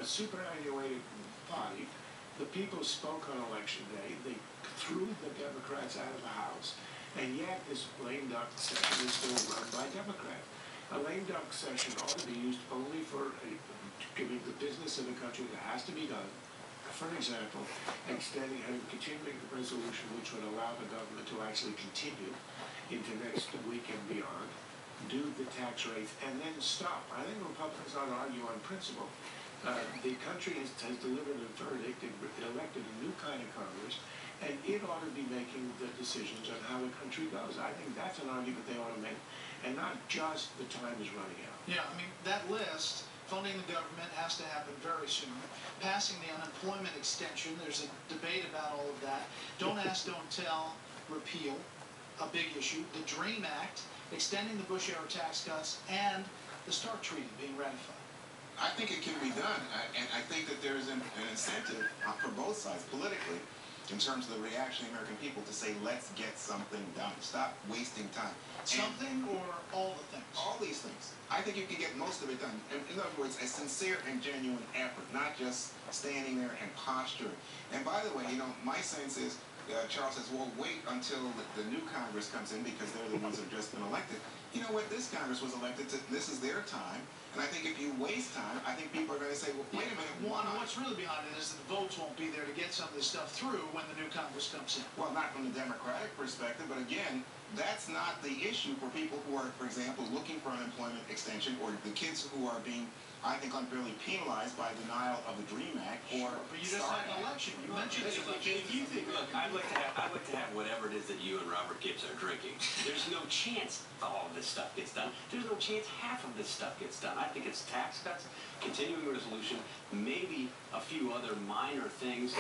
superannuated party. The people spoke on election day. They threw the Democrats out of the House, and yet this lame duck session is still run by Democrats. A lame duck session ought to be used only for giving the business of the country that has to be done. For example, continuing the resolution which would allow the government to actually continue into next week and beyond, do the tax rates, and then stop. I think Republicans ought to argue on principle. The country has delivered a verdict, elected a new kind of Congress, and it ought to be making the decisions on how the country goes. I think that's an argument they ought to make, and not just the time is running out. Yeah, I mean, that list, funding the government, has to happen very soon. Passing the unemployment extension, there's a debate about all of that. Don't ask, don't tell, repeal, a big issue. The DREAM Act, extending the Bush-era tax cuts, and the START Treaty being ratified. I think it can be done, and I think that there's an incentive for both sides politically in terms of the reaction of the American people to say, let's get something done. Stop wasting time. Something or all the things? All these things. I think you can get most of it done. In other words, a sincere and genuine effort, not just standing there and posturing. And by the way, you know, my sense is, Charles says, well, wait until the new Congress comes in because they're the ones that have just been elected. You know what? This Congress was elected to, this is their time. And I think if you waste time, I think people are going to say, well, wait a minute, why not? What's really behind it is that the votes won't be there to get some of this stuff through when the new Congress comes in. Well, not from the Democratic perspective, but again, that's not the issue for people who are, for example, looking for unemployment extension, or the kids who are being, I think, unfairly penalized by denial of the DREAM Act. Or but you just had an election. You mentioned it. If you think, look, I'd like to have whatever it is that you and Robert Gibbs are drinking. There's no chance all of this stuff gets done. There's no chance half of this stuff gets done. I think it's tax cuts, continuing resolution, maybe a few other minor things.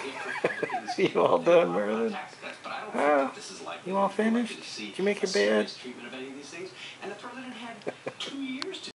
You all done, Merlin? Tax cuts, but I don't think this is likely. You all finished? Did you make your bed? Treatment of any of these things, and the president had 2 years to